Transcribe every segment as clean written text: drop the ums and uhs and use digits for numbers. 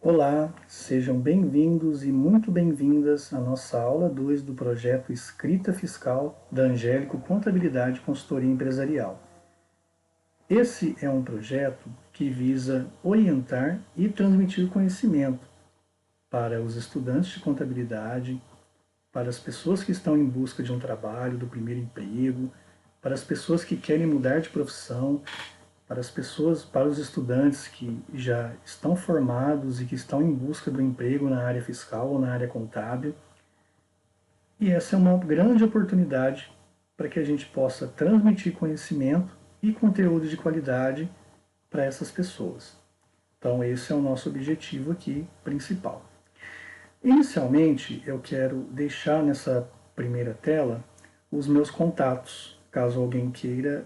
Olá, sejam bem-vindos e muito bem-vindas à nossa aula 2 do projeto Escrita Fiscal da Angélico Contabilidade e Consultoria Empresarial. Esse é um projeto que visa orientar e transmitir conhecimento para os estudantes de contabilidade, para as pessoas que estão em busca de um trabalho, do primeiro emprego, para as pessoas que querem mudar de profissão, para os estudantes que já estão formados e que estão em busca do emprego na área fiscal ou na área contábil. E essa é uma grande oportunidade para que a gente possa transmitir conhecimento e conteúdo de qualidade para essas pessoas. Então, esse é o nosso objetivo aqui principal. Inicialmente, eu quero deixar nessa primeira tela os meus contatos, caso alguém queira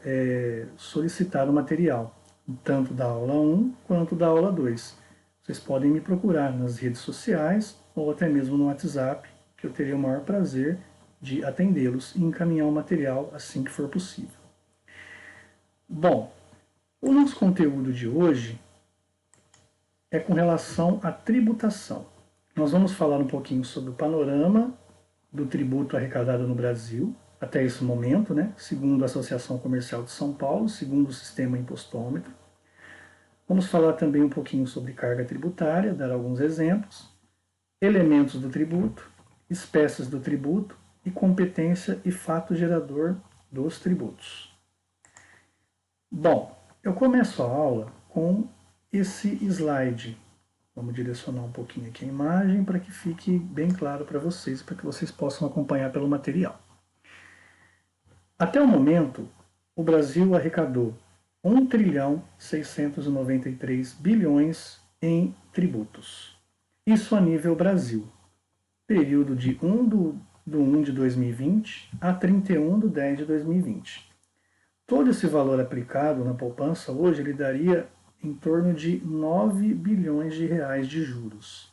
solicitar o material, tanto da aula 1 quanto da aula 2. Vocês podem me procurar nas redes sociais ou até mesmo no WhatsApp, que eu terei o maior prazer de atendê-los e encaminhar o material assim que for possível. Bom, o nosso conteúdo de hoje é com relação à tributação. Nós vamos falar um pouquinho sobre o panorama do tributo arrecadado no Brasil, até esse momento, né? Segundo a Associação Comercial de São Paulo, segundo o sistema impostômetro. Vamos falar também um pouquinho sobre carga tributária, dar alguns exemplos, elementos do tributo, espécies do tributo e competência e fato gerador dos tributos. Bom, eu começo a aula com esse slide. Vamos direcionar um pouquinho aqui a imagem para que fique bem claro para vocês, para que vocês possam acompanhar pelo material. Até o momento, o Brasil arrecadou 1.693 bilhões em tributos. Isso a nível Brasil. Período de 1 do 1 de 2020 a 31 de 10 de 2020. Todo esse valor aplicado na poupança hoje ele daria em torno de 9 bilhões de reais de juros.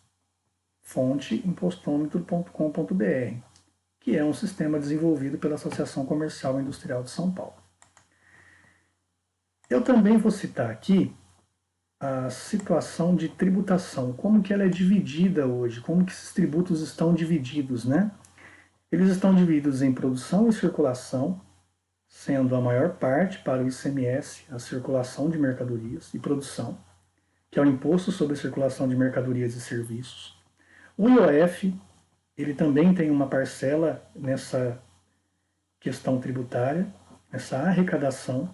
Fonte impostômetro.com.br, que é um sistema desenvolvido pela Associação Comercial e Industrial de São Paulo. Eu também vou citar aqui a situação de tributação, como que ela é dividida hoje, como que esses tributos estão divididos, né? Eles estão divididos em produção e circulação, sendo a maior parte para o ICMS, a circulação de mercadorias e produção, que é o Imposto sobre a Circulação de Mercadorias e Serviços. O IOF, ele também tem uma parcela nessa questão tributária, nessa arrecadação.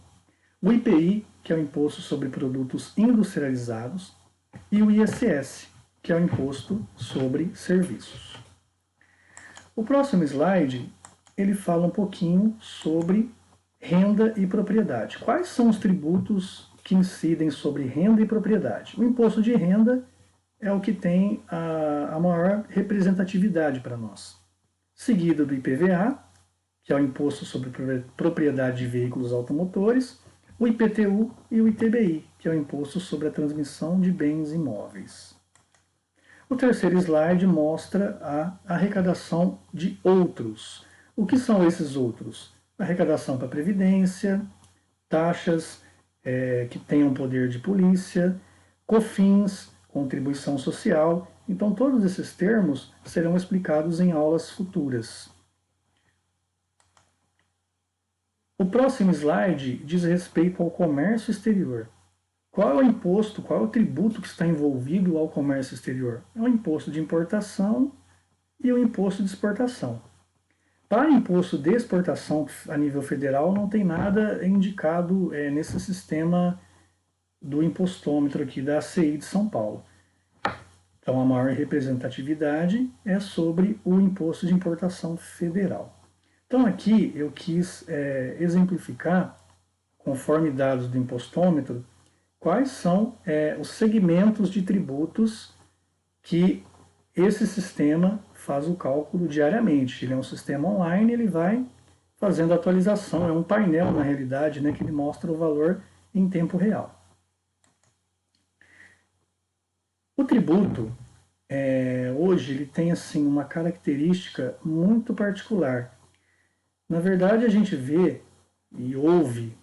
O IPI, que é o Imposto sobre Produtos Industrializados, e o ISS, que é o Imposto sobre Serviços. O próximo slide, ele fala um pouquinho sobre renda e propriedade. Quais são os tributos que incidem sobre renda e propriedade? O imposto de renda é o que tem a maior representatividade para nós, seguido do IPVA, que é o Imposto sobre Propriedade de Veículos Automotores, o IPTU e o ITBI, que é o Imposto sobre a Transmissão de Bens Imóveis. O terceiro slide mostra a arrecadação de outros. O que são esses outros? Arrecadação para previdência, taxas que tenham poder de polícia, COFINS, contribuição social. Então, todos esses termos serão explicados em aulas futuras. O próximo slide diz respeito ao comércio exterior. Qual é o imposto, qual é o tributo que está envolvido ao comércio exterior? É o imposto de importação e o imposto de exportação. Para imposto de exportação a nível federal, não tem nada indicado nesse sistema do impostômetro aqui da ACI de São Paulo. Então, a maior representatividade é sobre o imposto de importação federal. Então, aqui eu quis exemplificar, conforme dados do impostômetro, quais são os segmentos de tributos que esse sistema faz o cálculo diariamente. Ele é um sistema online, ele vai fazendo atualização, é um painel na realidade, né, que ele mostra o valor em tempo real. O tributo, hoje, ele tem assim, uma característica muito particular. Na verdade, a gente vê e ouve,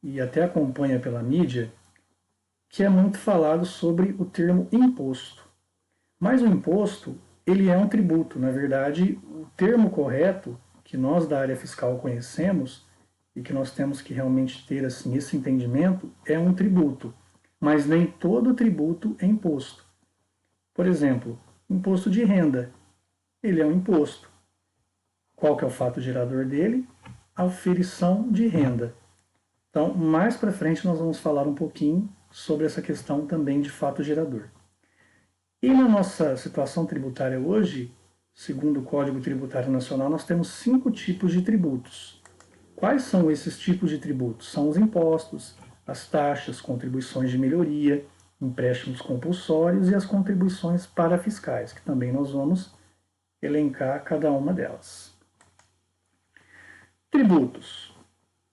e até acompanha pela mídia, que é muito falado sobre o termo imposto. Mas o imposto, ele é um tributo. Na verdade, o termo correto que nós da área fiscal conhecemos e que nós temos que realmente ter assim esse entendimento é um tributo. Mas nem todo tributo é imposto. Por exemplo, imposto de renda, ele é um imposto. Qual que é o fato gerador dele? A aferição de renda. Então, mais para frente nós vamos falar um pouquinho sobre essa questão também de fato gerador. E na nossa situação tributária hoje, segundo o Código Tributário Nacional, nós temos 5 tipos de tributos. Quais são esses tipos de tributos? São os impostos, as taxas, contribuições de melhoria, empréstimos compulsórios e as contribuições parafiscais, que também nós vamos elencar cada uma delas. Tributos.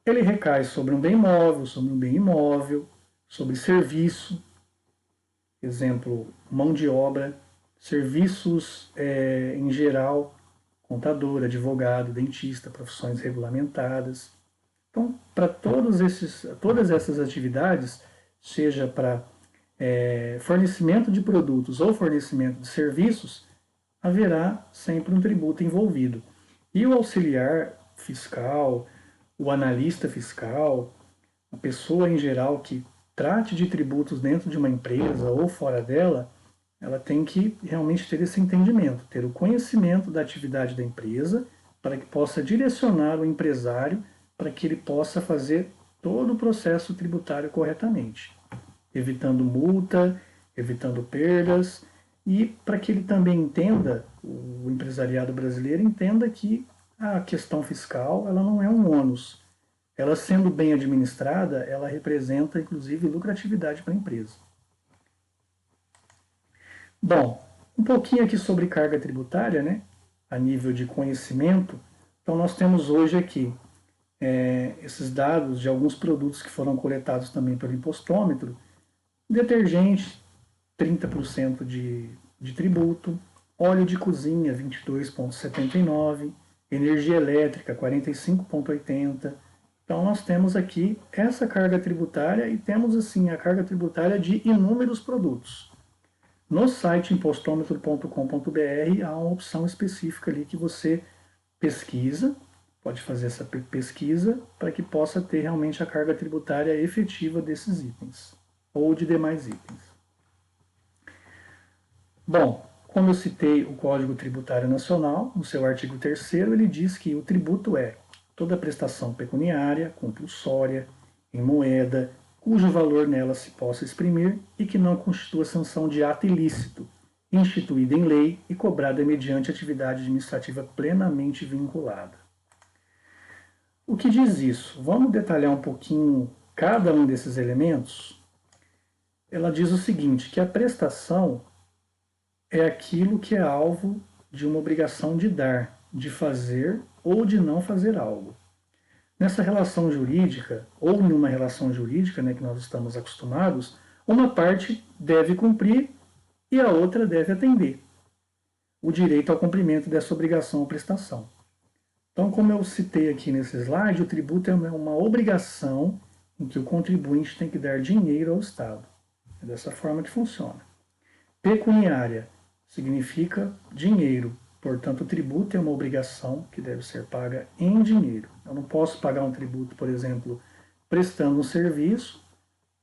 Ele recai sobre um bem móvel, sobre um bem imóvel, sobre serviço, exemplo, mão de obra, serviços em geral, contador, advogado, dentista, profissões regulamentadas. Então, para todas essas atividades, seja para fornecimento de produtos ou fornecimento de serviços, haverá sempre um tributo envolvido. E o auxiliar fiscal, o analista fiscal, a pessoa em geral que trate de tributos dentro de uma empresa ou fora dela, ela tem que realmente ter esse entendimento, ter o conhecimento da atividade da empresa, para que possa direcionar o empresário para que ele possa fazer todo o processo tributário corretamente, evitando multa, evitando perdas, e para que ele também entenda, o empresariado brasileiro entenda que a questão fiscal ela não é um ônus. Ela sendo bem administrada, ela representa inclusive lucratividade para a empresa. Bom, um pouquinho aqui sobre carga tributária, né? A nível de conhecimento. Então nós temos hoje aqui esses dados de alguns produtos que foram coletados também pelo impostômetro. Detergente, 30% de tributo, óleo de cozinha, 22,79%, energia elétrica, 45,80%. Então nós temos aqui essa carga tributária e temos assim a carga tributária de inúmeros produtos. No site impostômetro.com.br há uma opção específica ali que você pesquisa, pode fazer essa pesquisa para que possa ter realmente a carga tributária efetiva desses itens ou de demais itens. Bom, como eu citei o Código Tributário Nacional, no seu artigo 3º, ele diz que o tributo é toda prestação pecuniária, compulsória, em moeda, cujo valor nela se possa exprimir e que não constitua sanção de ato ilícito, instituída em lei e cobrada mediante atividade administrativa plenamente vinculada. O que diz isso? Vamos detalhar um pouquinho cada um desses elementos? Ela diz o seguinte, que a prestação é aquilo que é alvo de uma obrigação de dar, de fazer ou de não fazer algo. Nessa relação jurídica, ou em uma relação jurídica, né, que nós estamos acostumados, uma parte deve cumprir e a outra deve atender o direito ao cumprimento dessa obrigação ou prestação. Então, como eu citei aqui nesse slide, o tributo é uma obrigação em que o contribuinte tem que dar dinheiro ao Estado. É dessa forma que funciona. Pecuniária significa dinheiro. Portanto, o tributo é uma obrigação que deve ser paga em dinheiro. Eu não posso pagar um tributo, por exemplo, prestando um serviço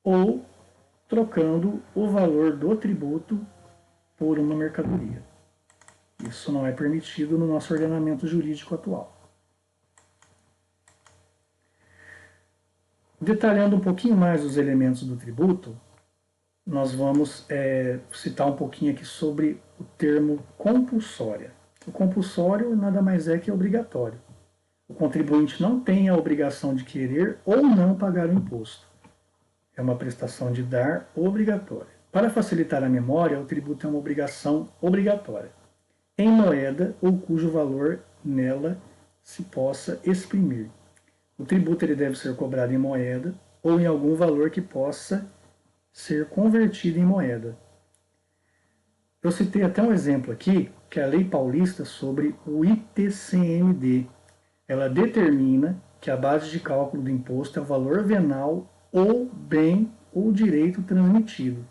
ou trocando o valor do tributo por uma mercadoria. Isso não é permitido no nosso ordenamento jurídico atual. Detalhando um pouquinho mais os elementos do tributo, nós vamos citar um pouquinho aqui sobre o termo compulsória. O compulsório nada mais é que obrigatório. O contribuinte não tem a obrigação de querer ou não pagar o imposto. É uma prestação de dar obrigatória. Para facilitar a memória, o tributo é uma obrigação obrigatória, em moeda ou cujo valor nela se possa exprimir. O tributo ele deve ser cobrado em moeda ou em algum valor que possa ser convertido em moeda. Eu citei até um exemplo aqui, que é a Lei Paulista sobre o ITCMD. Ela determina que a base de cálculo do imposto é o valor venal ou bem ou direito transmitido,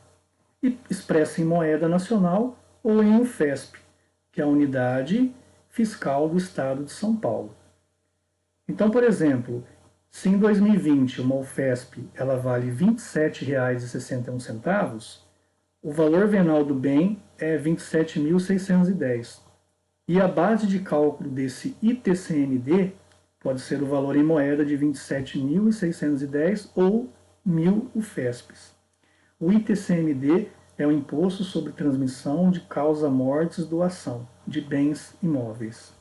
e expressa em moeda nacional ou em UFESP, que é a Unidade Fiscal do Estado de São Paulo. Então, por exemplo, se em 2020 uma UFESP ela vale R$ 27,61, o valor venal do bem é 27.610. E a base de cálculo desse ITCMD pode ser o valor em moeda de 27.610 ou 1.000 UFESPs. O ITCMD é o Imposto sobre Transmissão de Causa-Mortes Doação de Bens Imóveis.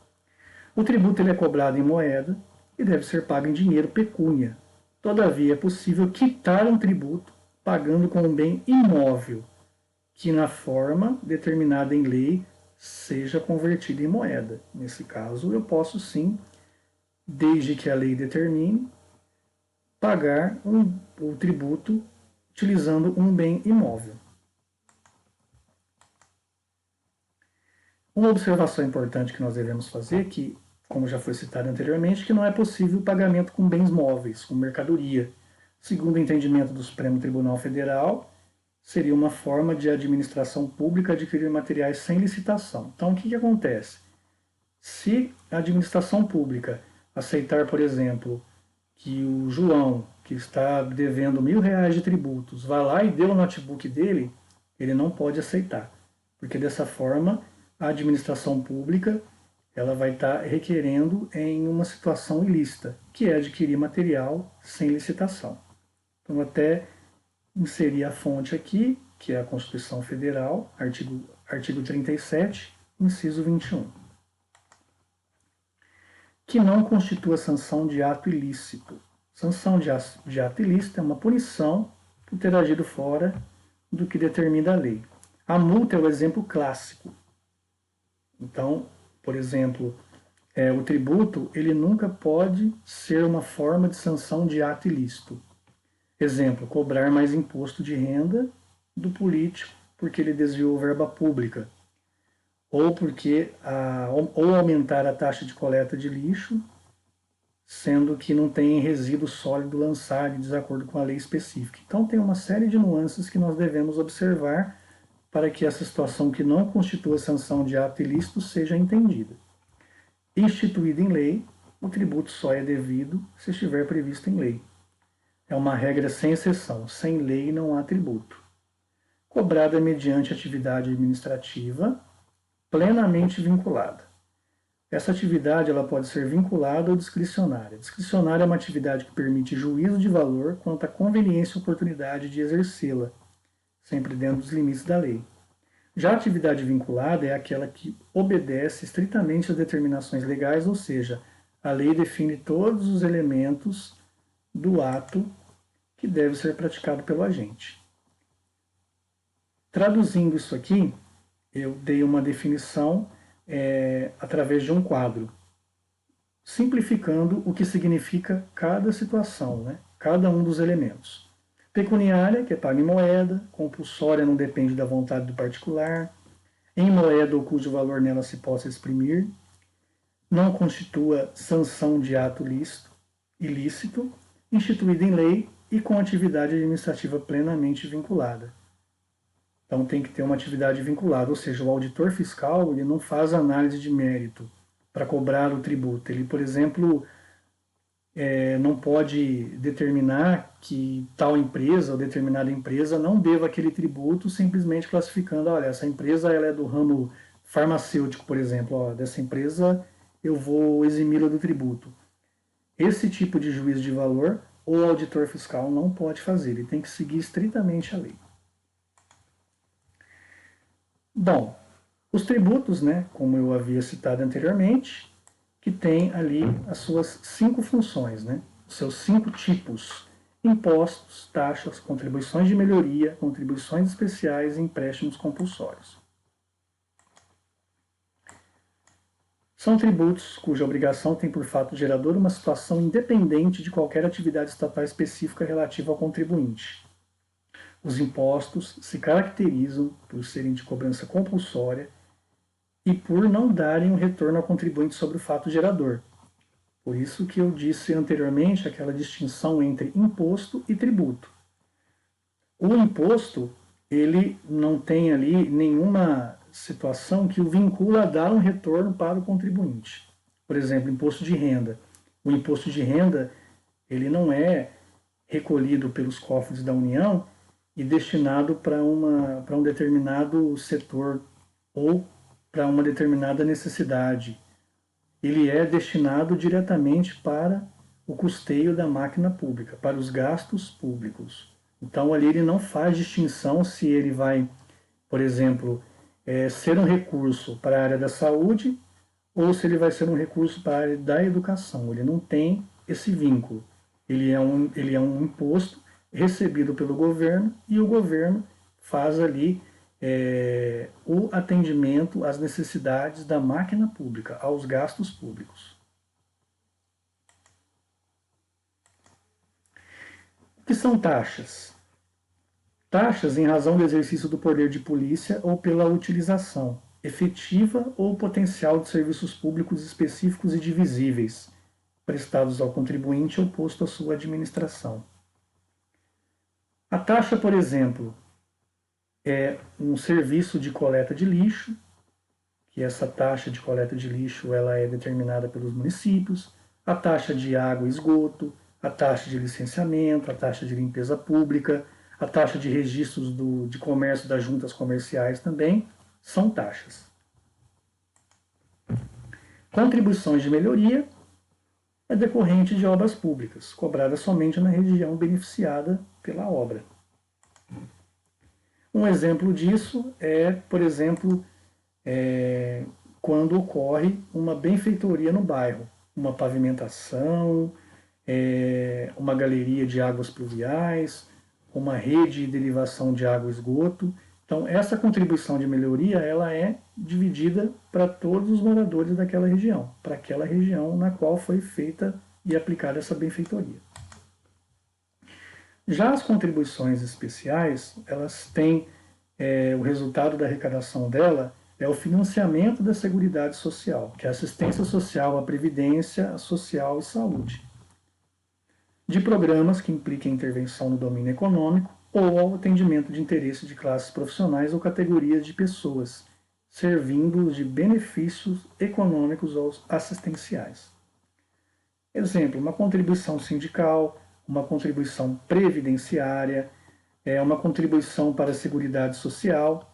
O tributo ele é cobrado em moeda e deve ser pago em dinheiro pecúnia. Todavia, é possível quitar um tributo pagando com um bem imóvel, que na forma determinada em lei seja convertido em moeda. Nesse caso, eu posso sim, desde que a lei determine, pagar o tributo utilizando um bem imóvel. Uma observação importante que nós devemos fazer é que, como já foi citado anteriormente, que não é possível o pagamento com bens móveis, com mercadoria. Segundo o entendimento do Supremo Tribunal Federal, seria uma forma de administração pública adquirir materiais sem licitação. Então, o que acontece? Se a administração pública aceitar, por exemplo, que o João, que está devendo R$ 1.000 de tributos, vá lá e dê o notebook dele, ele não pode aceitar, porque dessa forma a administração pública ela vai estar requerendo em uma situação ilícita, que é adquirir material sem licitação. Então, até inserir a fonte aqui, que é a Constituição Federal, artigo 37, inciso 21. Que não constitua sanção de ato ilícito. Sanção de ato ilícito é uma punição por ter agido fora do que determina a lei. A multa é o exemplo clássico. Então, por exemplo, o tributo ele nunca pode ser uma forma de sanção de ato ilícito. Exemplo, cobrar mais imposto de renda do político porque ele desviou verba pública, ou ou aumentar a taxa de coleta de lixo, sendo que não tem resíduo sólido lançado de desacordo com a lei específica. Então tem uma série de nuances que nós devemos observar para que essa situação que não constitua sanção de ato ilícito seja entendida. Instituído em lei, o tributo só é devido se estiver previsto em lei. É uma regra sem exceção. Sem lei não há tributo. Cobrada mediante atividade administrativa plenamente vinculada. Essa atividade ela pode ser vinculada ou discricionária. Discricionária é uma atividade que permite juízo de valor quanto à conveniência e oportunidade de exercê-la, sempre dentro dos limites da lei. Já a atividade vinculada é aquela que obedece estritamente às determinações legais, ou seja, a lei define todos os elementos do ato que deve ser praticado pelo agente. Traduzindo isso aqui, eu dei uma definição através de um quadro, simplificando o que significa cada situação, né? Cada um dos elementos. Pecuniária, que é paga em moeda, compulsória não depende da vontade do particular, em moeda ou cujo valor nela se possa exprimir, não constitua sanção de ato ilícito, instituída em lei e com atividade administrativa plenamente vinculada. Então tem que ter uma atividade vinculada, ou seja, o auditor fiscal ele não faz análise de mérito para cobrar o tributo. Ele, por exemplo, não pode determinar que tal empresa ou determinada empresa não deva aquele tributo simplesmente classificando, olha, essa empresa ela é do ramo farmacêutico, por exemplo, ó, dessa empresa eu vou eximi-la do tributo. Esse tipo de juízo de valor o auditor fiscal não pode fazer, ele tem que seguir estritamente a lei. Bom, os tributos, né, como eu havia citado anteriormente, que tem ali as suas 5 funções, né, os seus 5 tipos: impostos, taxas, contribuições de melhoria, contribuições especiais e empréstimos compulsórios. São tributos cuja obrigação tem por fato gerador uma situação independente de qualquer atividade estatal específica relativa ao contribuinte. Os impostos se caracterizam por serem de cobrança compulsória e por não darem um retorno ao contribuinte sobre o fato gerador. Por isso que eu disse anteriormente aquela distinção entre imposto e tributo. O imposto, ele não tem ali nenhuma situação que o vincula a dar um retorno para o contribuinte. Por exemplo, imposto de renda. O imposto de renda, ele não é recolhido pelos cofres da União e destinado para um determinado setor ou para uma determinada necessidade. Ele é destinado diretamente para o custeio da máquina pública, para os gastos públicos. Então, ali ele não faz distinção se ele vai, por exemplo, ser um recurso para a área da saúde ou se ele vai ser um recurso para a área da educação. Ele não tem esse vínculo. Ele é um imposto recebido pelo governo e o governo faz ali o atendimento às necessidades da máquina pública, aos gastos públicos. O que são taxas? Taxas em razão do exercício do poder de polícia ou pela utilização efetiva ou potencial de serviços públicos específicos e divisíveis, prestados ao contribuinte ou posto à sua administração. A taxa, por exemplo, é um serviço de coleta de lixo, que essa taxa de coleta de lixo ela é determinada pelos municípios, a taxa de água e esgoto, a taxa de licenciamento, a taxa de limpeza pública, a taxa de registros de comércio das juntas comerciais também são taxas. Contribuições de melhoria é decorrente de obras públicas, cobrada somente na região beneficiada pela obra. Um exemplo disso é, por exemplo, quando ocorre uma benfeitoria no bairro, uma pavimentação, uma galeria de águas pluviais, uma rede de derivação de água e esgoto. Então, essa contribuição de melhoria ela é dividida para todos os moradores daquela região, para aquela região na qual foi feita e aplicada essa benfeitoria. Já as contribuições especiais, elas têm o resultado da arrecadação dela é o financiamento da Seguridade Social, que é a assistência social, a previdência social e saúde, de programas que impliquem intervenção no domínio econômico ou ao atendimento de interesse de classes profissionais ou categorias de pessoas, servindo de benefícios econômicos ou assistenciais. Exemplo, uma contribuição sindical, uma contribuição previdenciária, uma contribuição para a Seguridade Social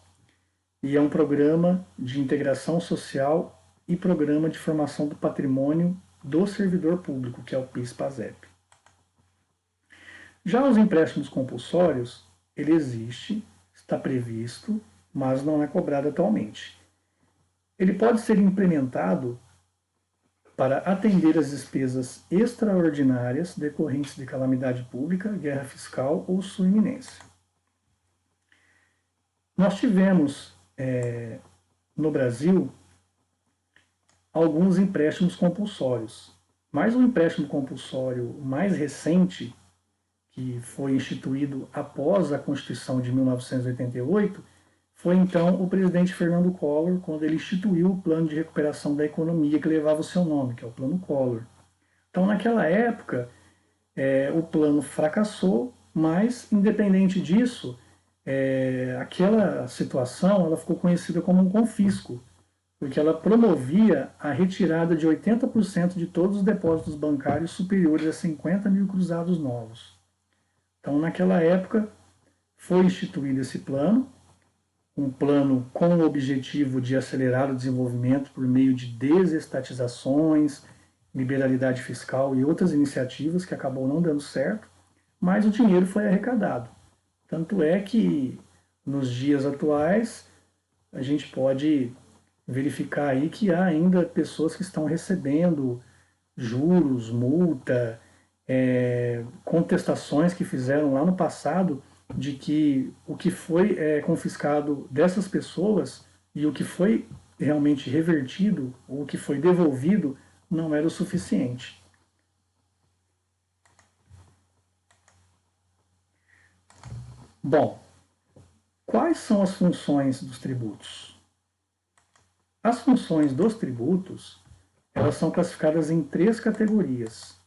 e é um programa de integração social e programa de formação do patrimônio do servidor público, que é o PIS/PASEP. Já os empréstimos compulsórios, ele existe, está previsto, mas não é cobrado atualmente. Ele pode ser implementado para atender às despesas extraordinárias decorrentes de calamidade pública, guerra fiscal ou sua iminência. Nós tivemos, no Brasil, alguns empréstimos compulsórios, mas o empréstimo compulsório mais recente, que foi instituído após a Constituição de 1988, foi então o presidente Fernando Collor, quando ele instituiu o Plano de Recuperação da Economia, que levava o seu nome, que é o Plano Collor. Então, naquela época, o plano fracassou, mas, independente disso, aquela situação ela ficou conhecida como um confisco, porque ela promovia a retirada de 80% de todos os depósitos bancários superiores a 50 mil cruzados novos. Então, naquela época, foi instituído esse plano, um plano com o objetivo de acelerar o desenvolvimento por meio de desestatizações, liberalidade fiscal e outras iniciativas que acabou não dando certo, mas o dinheiro foi arrecadado. Tanto é que, nos dias atuais, a gente pode verificar aí que há ainda pessoas que estão recebendo juros, multa, contestações que fizeram lá no passado de que o que foi confiscado dessas pessoas e o que foi realmente revertido, ou o que foi devolvido, não era o suficiente. Bom, quais são as funções dos tributos? As funções dos tributos, elas são classificadas em 3 categorias: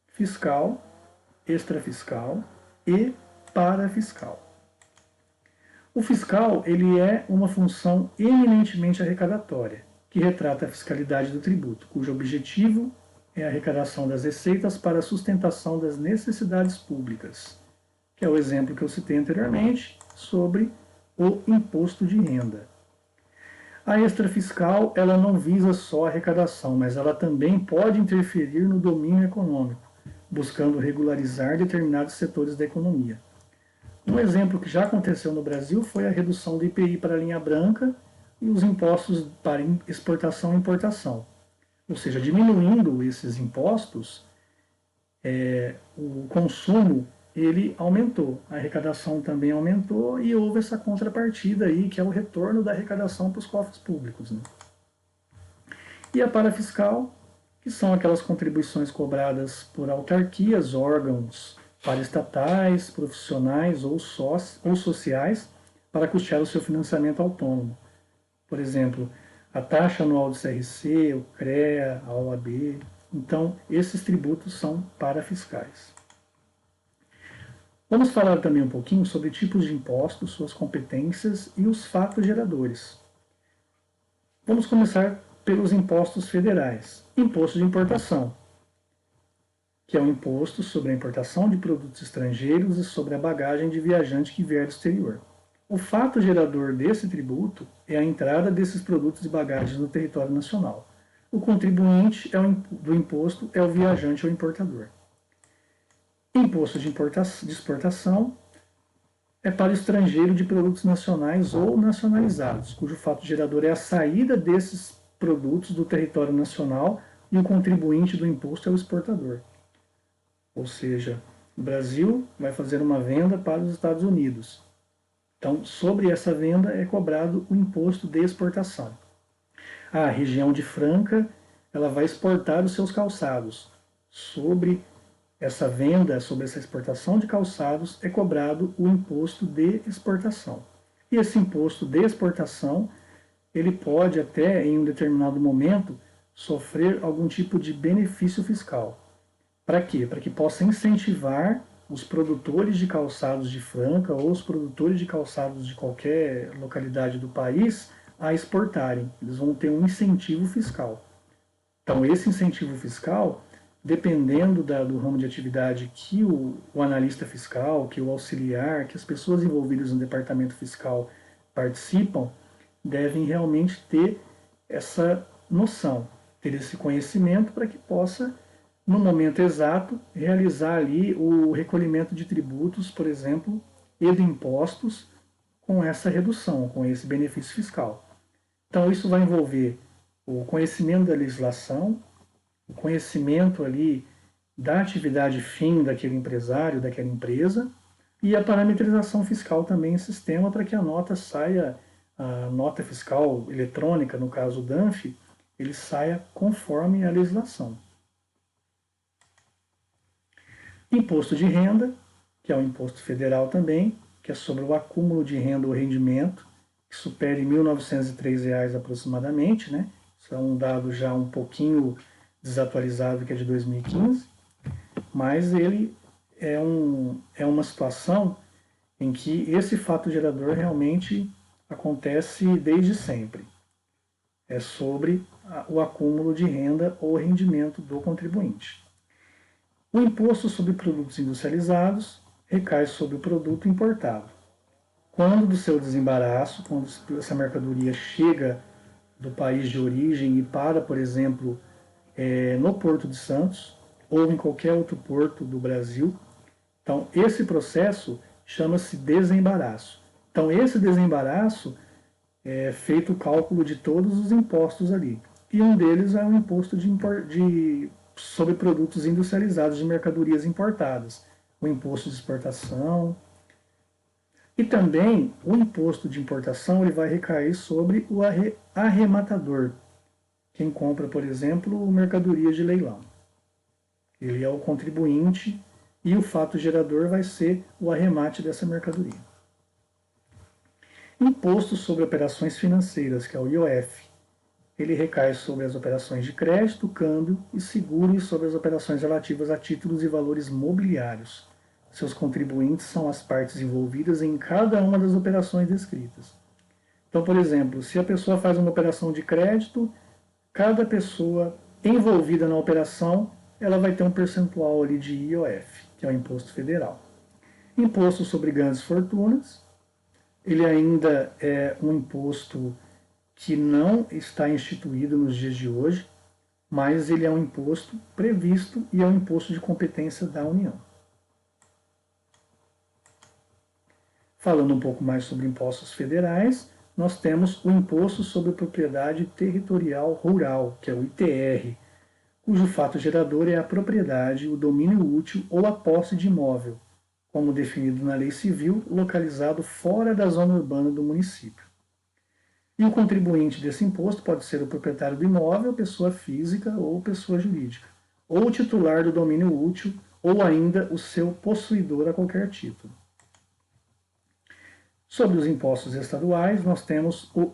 fiscal, extrafiscal e parafiscal. O fiscal ele é uma função eminentemente arrecadatória, que retrata a fiscalidade do tributo, cujo objetivo é a arrecadação das receitas para a sustentação das necessidades públicas, que é o exemplo que eu citei anteriormente sobre o imposto de renda. A extrafiscal ela não visa só a arrecadação, mas ela também pode interferir no domínio econômico, buscando regularizar determinados setores da economia. Um exemplo que já aconteceu no Brasil foi a redução do IPI para a linha branca e os impostos para exportação e importação. Ou seja, diminuindo esses impostos, o consumo ele aumentou, a arrecadação também aumentou e houve essa contrapartida aí, que é o retorno da arrecadação para os cofres públicos. Né? E a parafiscal, que são aquelas contribuições cobradas por autarquias, órgãos paraestatais, profissionais ou sociais para custear o seu financiamento autônomo. Por exemplo, a taxa anual do CRC, o CREA, a OAB. Então, esses tributos são parafiscais. Vamos falar também um pouquinho sobre tipos de impostos, suas competências e os fatos geradores. Vamos começar pelos impostos federais. Imposto de importação, que é o imposto sobre a importação de produtos estrangeiros e sobre a bagagem de viajante que vier do exterior. O fato gerador desse tributo é a entrada desses produtos e bagagens no território nacional. O contribuinte do imposto é o viajante ou importador. Imposto de exportação é para o estrangeiro de produtos nacionais ou nacionalizados, cujo fato gerador é a saída desses produtos do território nacional e o contribuinte do imposto é o exportador. Ou seja, o Brasil vai fazer uma venda para os Estados Unidos. Então, sobre essa venda é cobrado o imposto de exportação. A região de Franca, ela vai exportar os seus calçados. Sobre essa venda, sobre essa exportação de calçados, é cobrado o imposto de exportação. E esse imposto de exportação, ele pode até, em um determinado momento, sofrer algum tipo de benefício fiscal. Para quê? Para que possa incentivar os produtores de calçados de Franca ou os produtores de calçados de qualquer localidade do país a exportarem. Eles vão ter um incentivo fiscal. Então, esse incentivo fiscal, dependendo do ramo de atividade que o analista fiscal, que o auxiliar, que as pessoas envolvidas no departamento fiscal participam, devem realmente ter essa noção, ter esse conhecimento para que possa, no momento exato, realizar ali o recolhimento de tributos, por exemplo, e de impostos com essa redução, com esse benefício fiscal. Então, isso vai envolver o conhecimento da legislação, o conhecimento ali da atividade fim daquele empresário, daquela empresa, e a parametrização fiscal também em sistema para que a nota saia, a nota fiscal eletrônica, no caso o DANF, ele saia conforme a legislação. Imposto de renda, que é o imposto federal também, que é sobre o acúmulo de renda ou rendimento, que supere R$ 1.903 aproximadamente, né? Isso é um dado já um pouquinho desatualizado, que é de 2015, mas ele é uma situação em que esse fato gerador realmente acontece desde sempre. É sobre o acúmulo de renda ou rendimento do contribuinte. O imposto sobre produtos industrializados recai sobre o produto importado. Quando do seu desembaraço, quando essa mercadoria chega do país de origem e para, por exemplo, no Porto de Santos ou em qualquer outro porto do Brasil, então esse processo chama-se desembaraço. Então esse desembaraço é feito o cálculo de todos os impostos ali. E um deles é o imposto sobre produtos industrializados de mercadorias importadas, o imposto de exportação. E também o imposto de importação ele vai recair sobre o arrematador, quem compra, por exemplo, mercadorias de leilão. Ele é o contribuinte e o fato gerador vai ser o arremate dessa mercadoria. Imposto sobre operações financeiras, que é o IOF. Ele recai sobre as operações de crédito, câmbio e seguro e sobre as operações relativas a títulos e valores mobiliários. seus contribuintes são as partes envolvidas em cada uma das operações descritas. Então, por exemplo, se a pessoa faz uma operação de crédito, cada pessoa envolvida na operação, ela vai ter um percentual ali de IOF, que é o Imposto Federal. Imposto sobre grandes fortunas, ele ainda é um imposto que não está instituído nos dias de hoje, mas ele é um imposto previsto e é um imposto de competência da União. Falando um pouco mais sobre impostos federais, nós temos o Imposto sobre Propriedade Territorial Rural, que é o ITR, cujo fato gerador é a propriedade, o domínio útil ou a posse de imóvel, como definido na Lei Civil, localizado fora da zona urbana do município. E o contribuinte desse imposto pode ser o proprietário do imóvel, pessoa física ou pessoa jurídica, ou o titular do domínio útil, ou ainda o seu possuidor a qualquer título. Sobre os impostos estaduais, nós temos o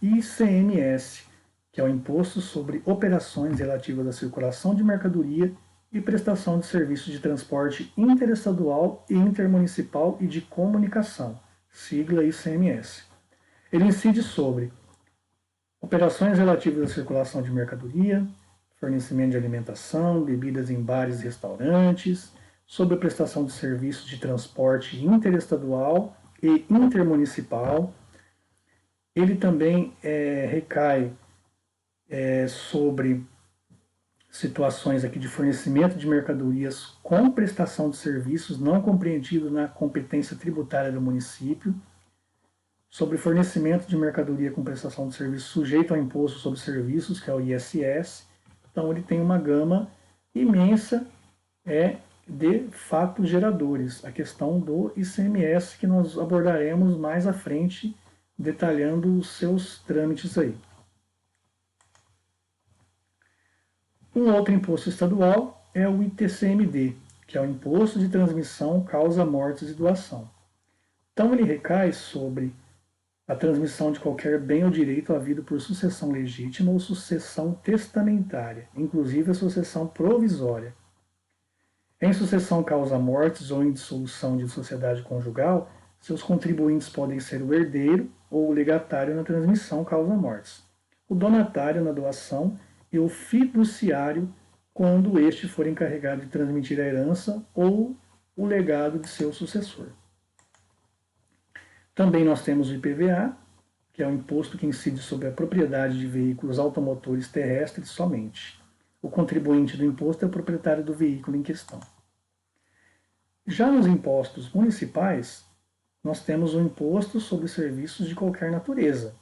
ICMS, que é o Imposto sobre Operações Relativas à Circulação de Mercadoria e Prestação de Serviços de Transporte Interestadual e Intermunicipal e de Comunicação, sigla ICMS. Ele incide sobre operações relativas à circulação de mercadoria, fornecimento de alimentação, bebidas em bares e restaurantes, sobre a prestação de serviços de transporte interestadual e intermunicipal. Ele também recai sobre situações aqui de fornecimento de mercadorias com prestação de serviços não compreendido na competência tributária do município, sobre fornecimento de mercadoria com prestação de serviço sujeito ao imposto sobre serviços, que é o ISS. Então ele tem uma gama imensa de fatos geradores, a questão do ICMS, que nós abordaremos mais à frente, detalhando os seus trâmites aí. Um outro imposto estadual é o ITCMD, que é o Imposto de Transmissão, Causa, Mortes e Doação. Então ele recai sobre a transmissão de qualquer bem ou direito havido por sucessão legítima ou sucessão testamentária, inclusive a sucessão provisória. Em sucessão causa mortes ou em dissolução de sociedade conjugal, seus contribuintes podem ser o herdeiro ou o legatário na transmissão causa mortes, o donatário na doação e o fiduciário quando este for encarregado de transmitir a herança ou o legado de seu sucessor. Também nós temos o IPVA, que é o imposto que incide sobre a propriedade de veículos automotores terrestres somente. O contribuinte do imposto é o proprietário do veículo em questão. Já nos impostos municipais, nós temos o imposto sobre serviços de qualquer natureza.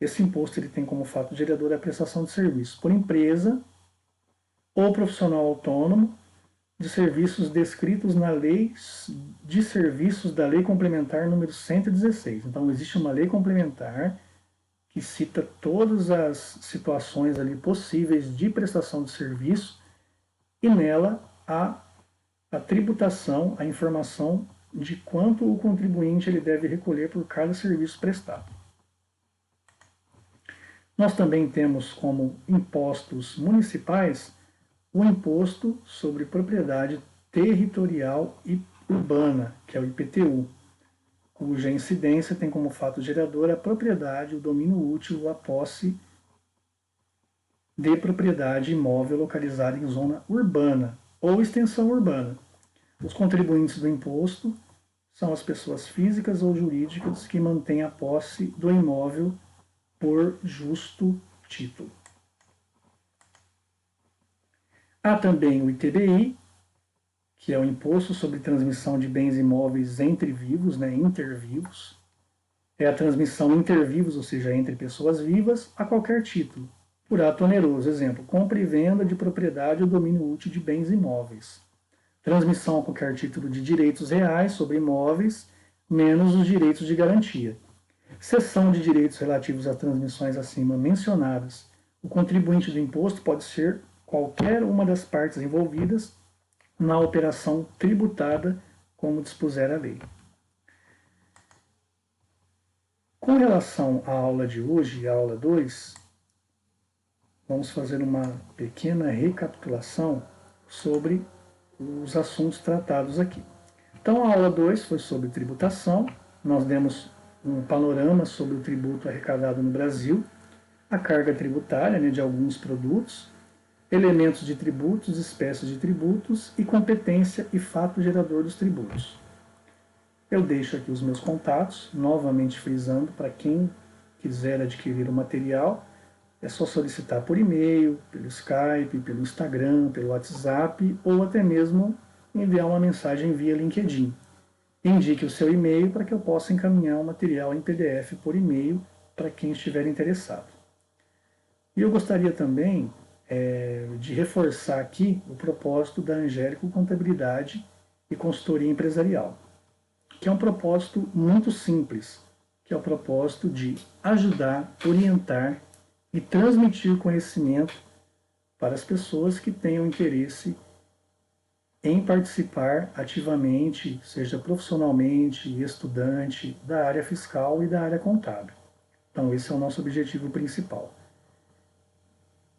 Esse imposto ele tem como fato gerador a prestação de serviços por empresa ou profissional autônomo de serviços descritos na Lei de Serviços da Lei Complementar número 116. Então, existe uma lei complementar que cita todas as situações ali possíveis de prestação de serviço e nela há a tributação, a informação de quanto o contribuinte ele deve recolher por cada serviço prestado. Nós também temos como impostos municipais o Imposto sobre Propriedade Territorial e Urbana, que é o IPTU, cuja incidência tem como fato gerador a propriedade, o domínio útil ou a posse de propriedade imóvel localizada em zona urbana ou extensão urbana. Os contribuintes do imposto são as pessoas físicas ou jurídicas que mantêm a posse do imóvel por justo título. Há também o ITBI, que é o Imposto sobre Transmissão de Bens Imóveis entre Vivos, intervivos. É a transmissão intervivos, ou seja, entre pessoas vivas, a qualquer título, por ato oneroso. Exemplo, compra e venda de propriedade ou domínio útil de bens imóveis. Transmissão a qualquer título de direitos reais sobre imóveis, menos os direitos de garantia. Cessão de direitos relativos às transmissões acima mencionadas. O contribuinte do imposto pode ser qualquer uma das partes envolvidas na operação tributada, como dispuser a lei. Com relação à aula de hoje, a aula 2, vamos fazer uma pequena recapitulação sobre os assuntos tratados aqui. Então a aula 2 foi sobre tributação, nós demos um panorama sobre o tributo arrecadado no Brasil, a carga tributária, né, de alguns produtos, elementos de tributos, espécies de tributos e competência e fato gerador dos tributos. Eu deixo aqui os meus contatos, novamente frisando, para quem quiser adquirir o material, é só solicitar por e-mail, pelo Skype, pelo Instagram, pelo WhatsApp ou até mesmo enviar uma mensagem via LinkedIn. Indique o seu e-mail para que eu possa encaminhar o material em PDF por e-mail para quem estiver interessado. E eu gostaria também de reforçar aqui o propósito da Angélico Contabilidade e Consultoria Empresarial, que é um propósito muito simples, que é o propósito de ajudar, orientar e transmitir conhecimento para as pessoas que tenham interesse em participar ativamente, seja profissionalmente, estudante, da área fiscal e da área contábil. Então, esse é o nosso objetivo principal.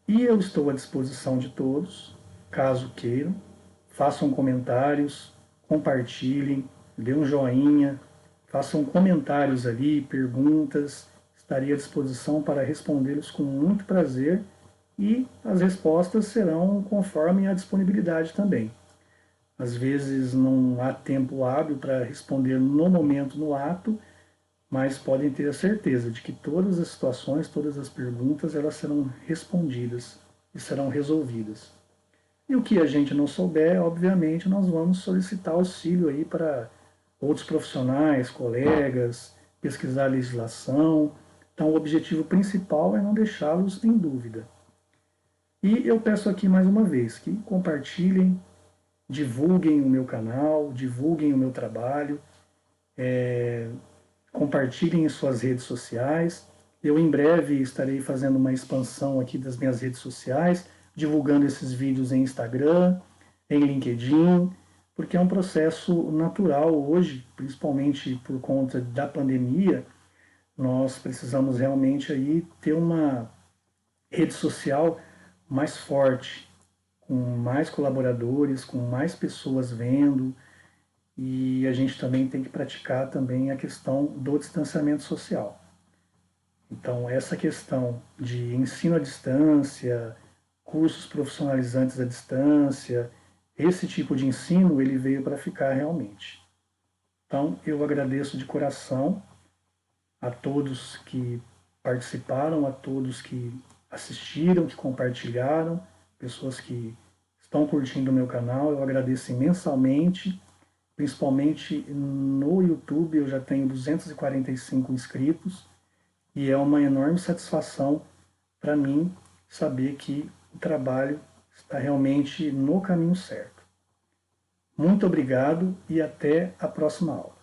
E eu estou à disposição de todos, caso queiram, façam comentários, compartilhem, dê um joinha, façam comentários ali, perguntas, estarei à disposição para respondê-los com muito prazer e as respostas serão conforme a disponibilidade também. Às vezes não há tempo hábil para responder no momento, no ato, mas podem ter a certeza de que todas as situações, todas as perguntas, elas serão respondidas e serão resolvidas. E o que a gente não souber, obviamente, nós vamos solicitar auxílio aí para outros profissionais, colegas, pesquisar a legislação. Então, o objetivo principal é não deixá-los em dúvida. E eu peço aqui mais uma vez que compartilhem, divulguem o meu canal, divulguem o meu trabalho, compartilhem em suas redes sociais. Eu em breve estarei fazendo uma expansão aqui das minhas redes sociais, divulgando esses vídeos em Instagram, em LinkedIn, porque é um processo natural hoje, principalmente por conta da pandemia. Nós precisamos realmente aí ter uma rede social mais forte, com mais colaboradores, com mais pessoas vendo, e a gente também tem que praticar também a questão do distanciamento social. Então, essa questão de ensino à distância, cursos profissionalizantes à distância, esse tipo de ensino, ele veio para ficar realmente. Então, eu agradeço de coração a todos que participaram, a todos que assistiram, que compartilharam, pessoas que estão curtindo o meu canal, eu agradeço imensamente, principalmente no YouTube, eu já tenho 245 inscritos, e é uma enorme satisfação para mim saber que o trabalho está realmente no caminho certo. Muito obrigado e até a próxima aula.